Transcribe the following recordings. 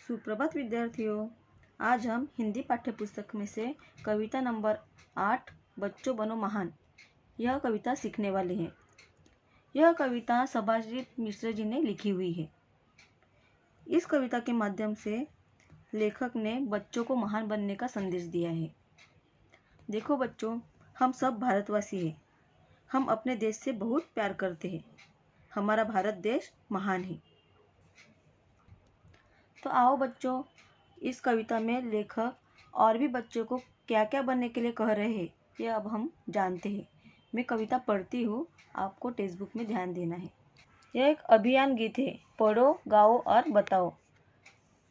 सुप्रभात विद्यार्थियों। आज हम हिंदी पाठ्यपुस्तक में से कविता नंबर 8 बच्चों बनो महान यह कविता सीखने वाले हैं। यह कविता सभाजीत मिश्र जी ने लिखी हुई है। इस कविता के माध्यम से लेखक ने बच्चों को महान बनने का संदेश दिया है। देखो बच्चों, हम सब भारतवासी हैं। हम अपने देश से बहुत प्यार करते हैं। हमारा भारत देश महान है। तो आओ बच्चों, इस कविता में लेखक और भी बच्चों को क्या क्या बनने के लिए कह रहे हैं ये अब हम जानते हैं। मैं कविता पढ़ती हूँ, आपको टेक्स्ट बुक में ध्यान देना है। यह एक अभियान गीत है। पढ़ो, गाओ और बताओ।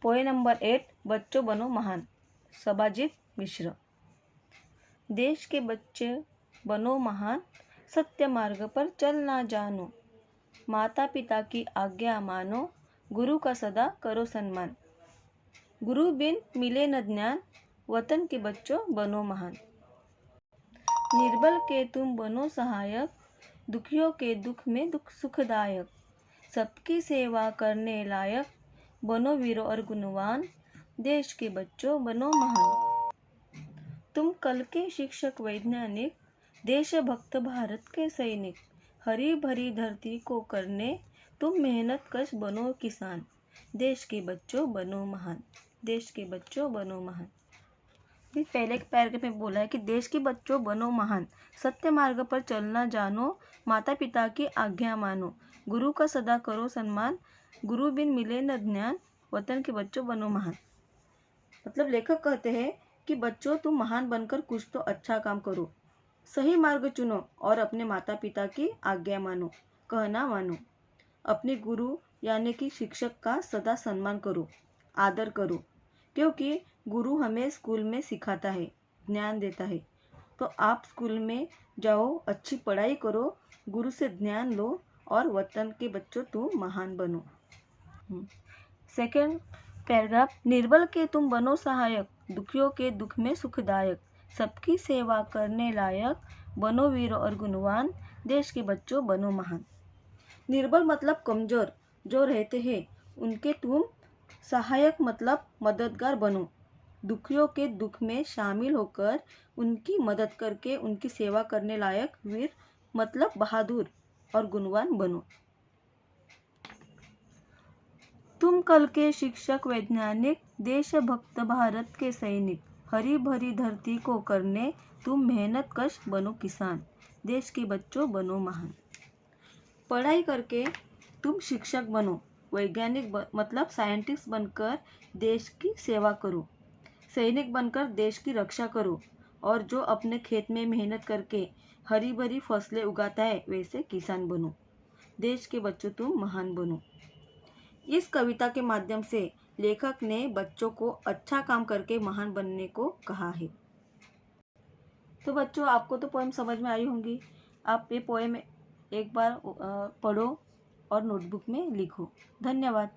पोए नंबर 8 बच्चों बनो महान, सभाजीत मिश्र। देश के बच्चे बनो महान, सत्य मार्ग पर चलना जानो। माता पिता की आज्ञा मानो, गुरु का सदा करो सम्मान। गुरु बिन मिले न ज्ञान, वतन के बच्चों बनो महान। निर्बल के तुम बनो सहायक, दुखियों के दुख में दुख सुखदायक। सबकी सेवा करने लायक, बनो वीर और गुणवान। देश के बच्चों बनो महान। तुम कल के शिक्षक वैज्ञानिक, देशभक्त भारत के सैनिक। हरी भरी धरती को करने तुम मेहनत कश बनो किसान। देश के बच्चों बनो महान। देश के बच्चों बनो महान। भी पहले के पैराग्राफ में बोला है कि देश के बच्चों बनो महान, सत्य मार्ग पर चलना जानो। माता पिता की आज्ञा मानो, गुरु का सदा करो सम्मान। गुरु बिन मिले न ज्ञान, वतन के बच्चों बनो महान। मतलब लेखक कहते हैं कि बच्चों, तुम महान बनकर कुछ तो अच्छा काम करो, सही मार्ग चुनो और अपने माता पिता की आज्ञा मानो, कहना मानो। अपने गुरु यानी कि शिक्षक का सदा सम्मान करो, आदर करो, क्योंकि गुरु हमें स्कूल में सिखाता है, ज्ञान देता है। तो आप स्कूल में जाओ, अच्छी पढ़ाई करो, गुरु से ज्ञान लो और वतन के बच्चों तुम महान बनो। सेकंड पैराग्राफ, निर्बल के तुम बनो सहायक, दुखियों के दुख में सुखदायक। सबकी सेवा करने लायक, बनो वीर और गुणवान। देश के बच्चों बनो महान। निर्बल मतलब कमजोर, जो रहते हैं उनके तुम सहायक मतलब मददगार बनो। दुखियों के दुख में शामिल होकर उनकी मदद करके उनकी सेवा करने लायक, वीर मतलब बहादुर और गुणवान बनो। तुम कल के शिक्षक वैज्ञानिक, देशभक्त भारत के सैनिक। हरी भरी धरती को करने तुम मेहनत कश बनो किसान। देश के बच्चों बनो महान। पढ़ाई करके तुम शिक्षक बनो, वैज्ञानिक मतलब साइंटिस्ट बनकर देश की सेवा करो, सैनिक बनकर देश की रक्षा करो, और जो अपने खेत में मेहनत करके हरी भरी फसलें उगाता है वैसे किसान बनो। देश के बच्चों तुम महान बनो। इस कविता के माध्यम से लेखक ने बच्चों को अच्छा काम करके महान बनने को कहा है। तो बच्चों, आपको तो पोएम समझ में आई होंगी। आप ये पोएम एक बार पढ़ो और नोटबुक में लिखो। धन्यवाद।